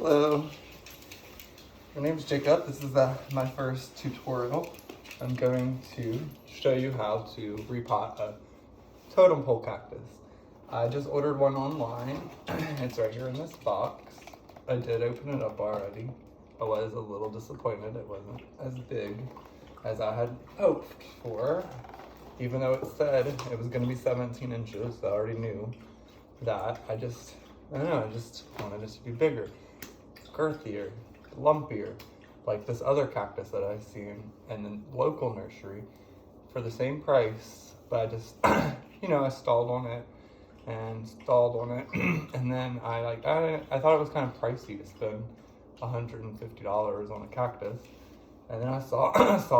Hello, my name is Jacob. This is my first tutorial. I'm going to show you how to repot a totem pole cactus. I just ordered one online. It's right here in this box. I did open it up already. I was a little disappointed it wasn't as big as I had hoped for. Even though it said it was going to be 17 inches, I already knew that. I just wanted it to be bigger, girthier, lumpier, like this other cactus that I've seen in the local nursery for the same price. But I just, I stalled on it, and then I thought it was kind of pricey to spend $150 on a cactus, and then I saw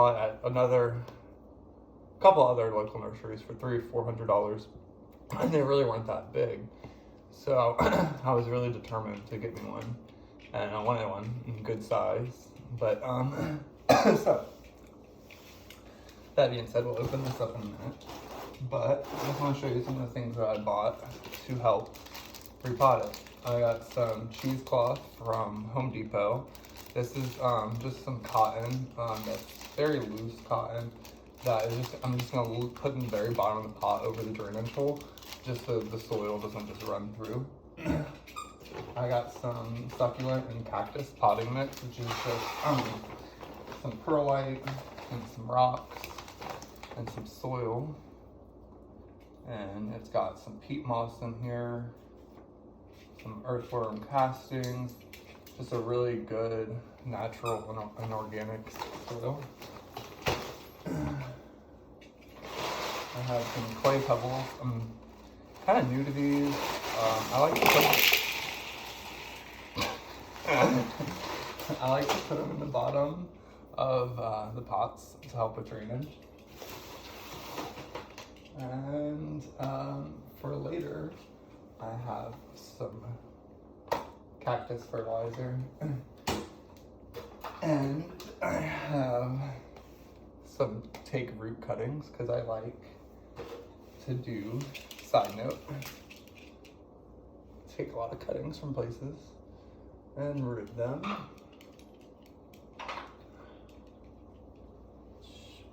it at another couple other local nurseries for $300 or $400, and they really weren't that big. So I was really determined to get me one, and I wanted one in good size. But so that being said, we'll open this up in a minute. But I just want to show you some of the things that I bought to help repot it. I got some cheesecloth from Home Depot. This is just some cotton, that's very loose cotton that I'm just gonna put in the very bottom of the pot over the drainage hole, just so the soil doesn't just run through. I got some succulent and cactus potting mix, which is just some perlite and some rocks and some soil. And it's got some peat moss in here, some earthworm castings, just a really good natural and organic soil. I have some clay pebbles. I'm kind of new to these. I like to put them in the bottom of the pots to help with drainage. And for later, I have some cactus fertilizer, and I have some take root cuttings because I like to do, side note, take a lot of cuttings from places and root them.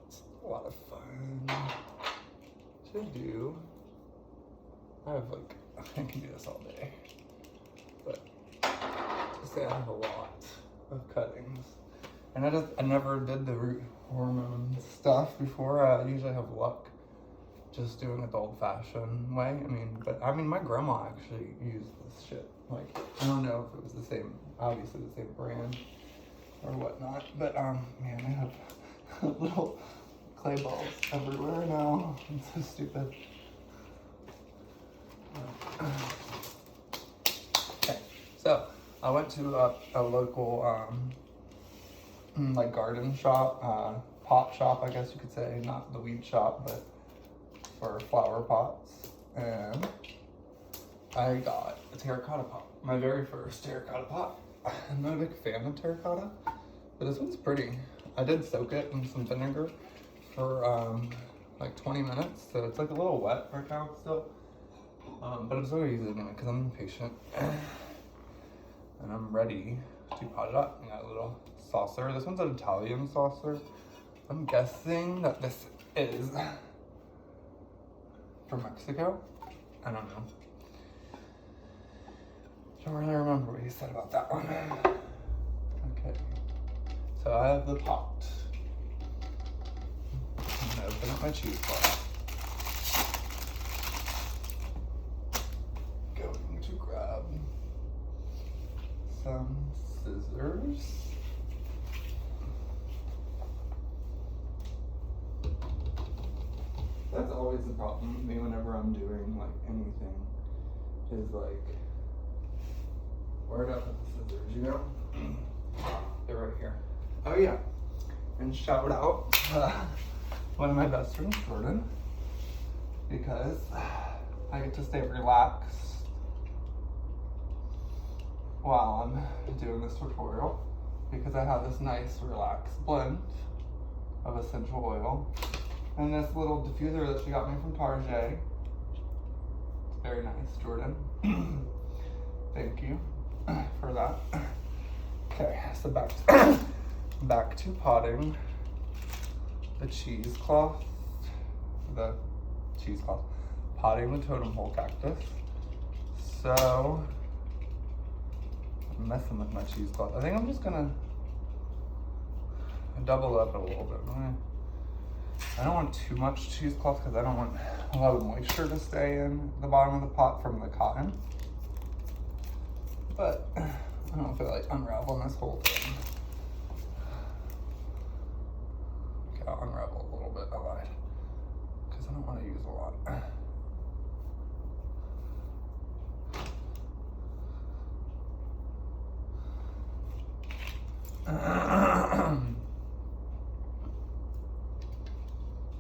It's a lot of fun to do. I can do this all day, but to say I have a lot of cuttings. And I never did the root hormone stuff before. I usually have luck just doing it the old-fashioned way. I mean, my grandma actually used this shit. Like, I don't know if it was the same, obviously the same brand or whatnot, but man, I have little clay balls everywhere now. It's so stupid. Okay, so I went to a local like garden shop, pot shop, I guess you could say, not the weed shop, but for flower pots, and I got a terracotta pot, my very first terracotta pot. I'm not a big fan of terracotta, but this one's pretty. I did soak it in some vinegar for like 20 minutes, so it's like a little wet right now still, but I'm so easy doing it because I'm impatient, and I'm ready to pot it up. I got a little saucer. This one's an Italian saucer. I'm guessing that this is from Mexico. I don't know. Don't really remember what he said about that one. Okay, so I have the pot. I'm gonna open up my cheesecloth. Going to grab some scissors. That's always the problem with me whenever I'm doing like anything, is like, where do I put the scissors, you know? They're right here. Oh yeah, and shout out one of my best friends, Jordan, because I get to stay relaxed while I'm doing this tutorial, because I have this nice relaxed blend of essential oil and this little diffuser that she got me from Target. It's very nice, Jordan. Thank you for that. so back to potting the cheesecloth, potting the totem pole cactus. So I'm messing with my cheesecloth. I think I'm just gonna double up a little bit. I don't want too much cheesecloth because I don't want a lot of moisture to stay in the bottom of the pot from the cotton. But I don't feel like unraveling this whole thing. Okay, I'll unravel a little bit. I lied. Because I don't want to use a lot.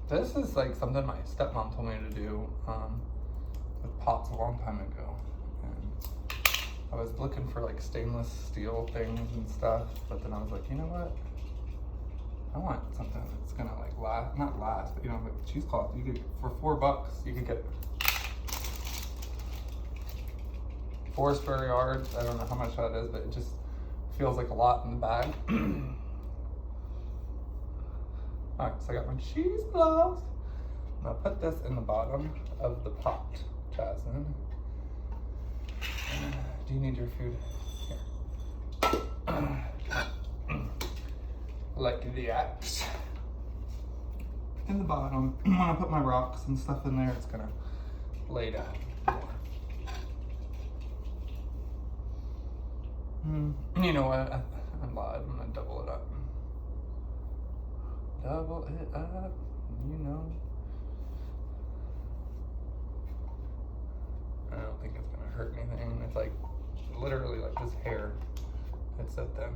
This is like something my stepmom told me to do with pots a long time ago. And I was looking for like stainless steel things and stuff, but then I was like, you know what? I want something that's gonna like not last, but you know, like cheesecloth. You could, for $4, you could get 4 square yards. I don't know how much that is, but it just feels like a lot in the bag. All right, so I got my cheesecloth. I'm gonna put this in the bottom of the pot, Jasmine. Do you need your food? Here. Like the axe. In the bottom, when I put my rocks and stuff in there, it's gonna lay down more. You know what? I'm lied. I'm gonna double it up. Double it up, you know. I don't think it's gonna hurt anything. It's like literally like this hair. It's so thin.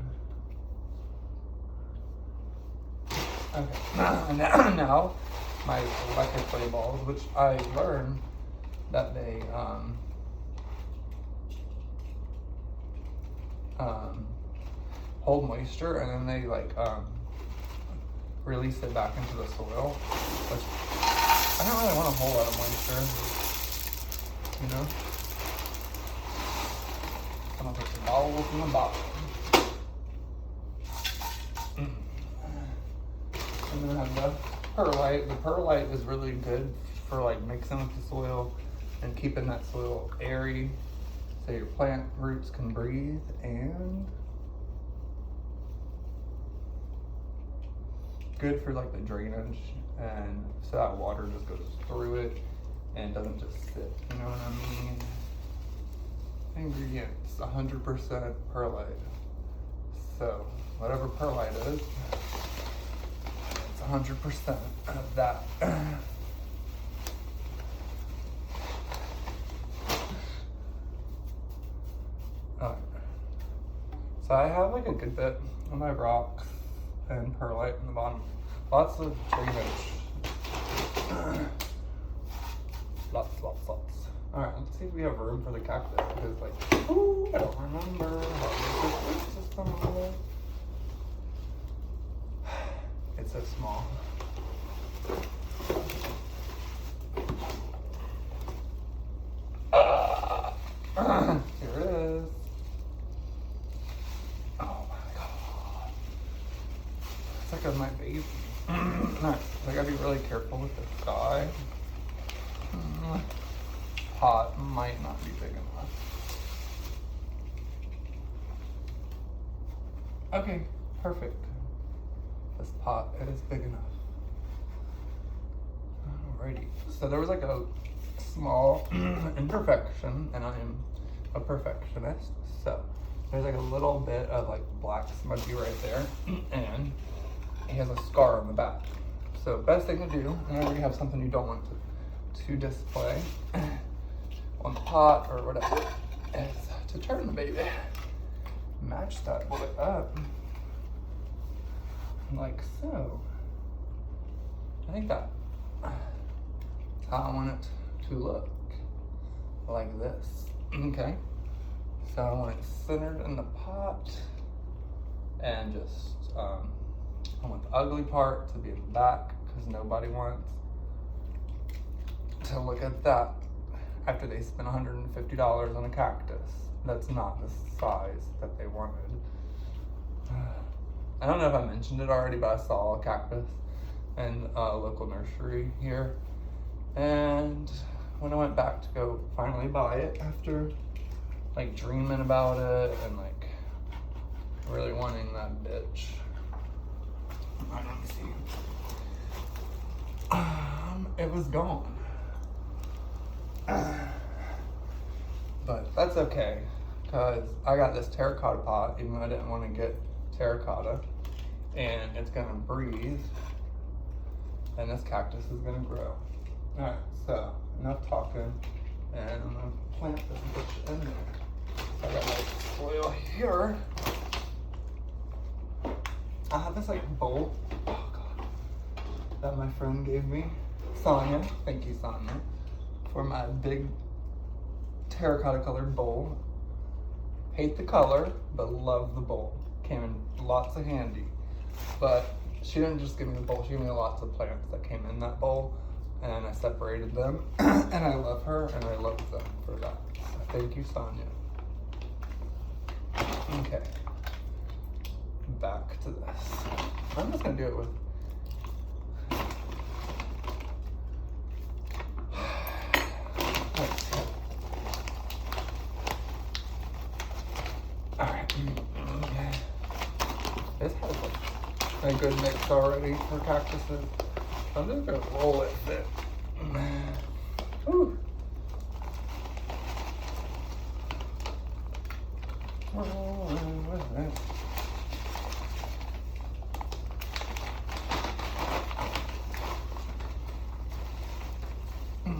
Okay, now my electric clay balls, which I learned that they hold moisture, and then they like release it back into the soil, which I don't really want a whole lot of moisture, you know. I'm gonna put some balls in the bottom. And then I have the perlite. The perlite is really good for like mixing with the soil and keeping that soil airy so your plant roots can breathe, and good for like the drainage, and so that water just goes through it and doesn't just sit, you know what I mean? Ingredients, 100% perlite. So whatever perlite is, it's 100% of that. Alright. So I have like a good bit of my rocks and perlite in the bottom. Lots of drainage. Lots. Alright, let's see if we have room for the cactus, because like, ooh, I don't remember how big this system was. It's so small. Here it is. Oh my god. It's like my baby. Nice. I gotta be really careful with this guy. Pot might not be big enough. Okay, perfect. This pot is big enough. Alrighty. So there was like a small imperfection, and I am a perfectionist. So there's like a little bit of like black smudgy right there, and he has a scar on the back. So best thing to do, whenever you have something you don't want to display on the pot or whatever, is to turn the baby. Match that bullet up like so. I think that's how I want it to look, like this. Okay, so I want it centered in the pot, and just I want the ugly part to be in the back, because nobody wants to look at that after they spent $150 on a cactus that's not the size that they wanted. I don't know if I mentioned it already, but I saw a cactus in a local nursery here. And when I went back to go finally buy it after like dreaming about it and like really wanting that bitch. Let me see. It was gone. But that's okay, because I got this terracotta pot, even though I didn't want to get terracotta, and it's gonna breathe, and this cactus is gonna grow. Alright, so enough talking, and I'm gonna plant this bitch in there. So I got like soil here. I have this like bowl, oh god, that my friend gave me, Sonia, thank you Sonia, for my big terracotta colored bowl. Hate the color, but love the bowl. Came in lots of handy. But she didn't just give me the bowl, she gave me lots of plants that came in that bowl, and I separated them. And I love her, and I love them for that. So thank you, Sonia. Okay. Back to this. I'm just gonna do it with this has like a good mix already for cactuses. I'm just gonna roll it a bit. Whew. Rolling with it.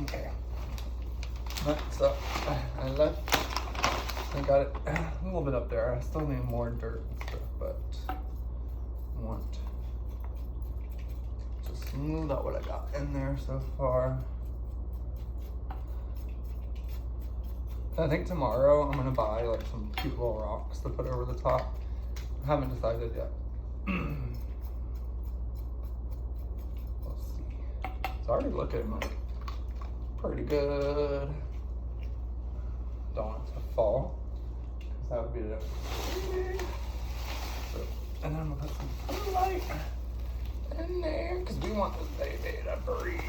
Okay. That's up. I got it a little bit up there. I still need more dirt and stuff, but I want to smooth out what I got in there so far. I think tomorrow I'm gonna buy like some cute little rocks to put over the top. I haven't decided yet. Let's see. It's already looking like pretty good. Don't want it to fall, because that would be the so, and then I'm gonna put some blue light in there, because we want this baby to breathe.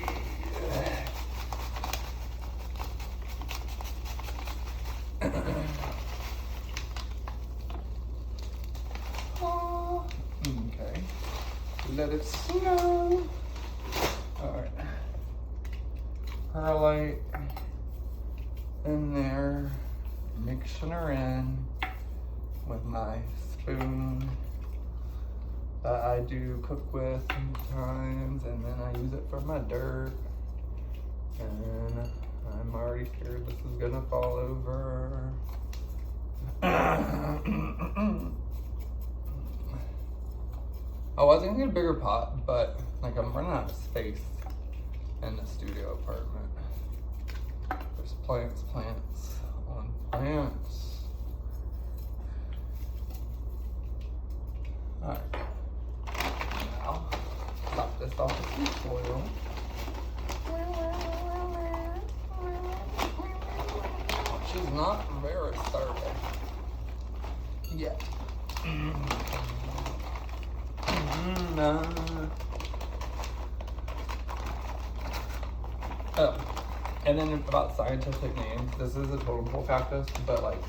Oh, okay. Let it snow. Alright. Perlite in there, mixing her in with my spoon that I do cook with sometimes, and then I use it for my dirt. And I'm already scared this is gonna fall over. I was gonna get a bigger pot, but like I'm running out of space in the studio apartment. There's plants on plants. Alright. Now, top this off with some soil. She's not very sturdy yet. Oh, and then about scientific names, this is a totem pole cactus, but like,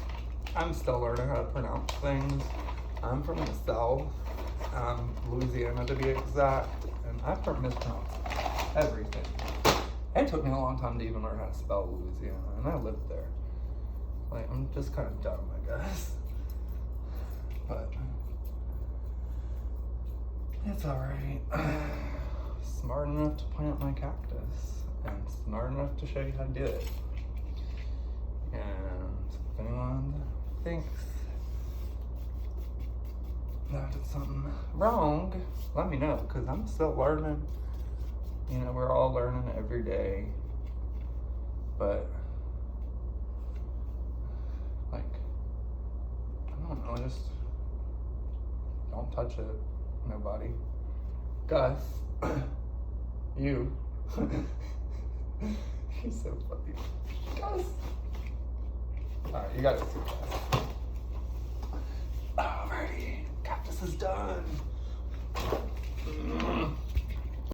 I'm still learning how to pronounce things. I'm from the South, Louisiana to be exact, and I've mispronounced everything. It took me a long time to even learn how to spell Louisiana, and I lived there. Like, I'm just kind of dumb, I guess. But it's alright. Smart enough to plant my cactus, and smart enough to show you how to do it. And if anyone thinks that I did something wrong, let me know, because I'm still learning. You know, we're all learning every day. But like, I don't know, just don't touch it. Nobody. Gus, you. He's so funny. Gus. Alright, you gotta see Gus. Alrighty, cactuses. is done.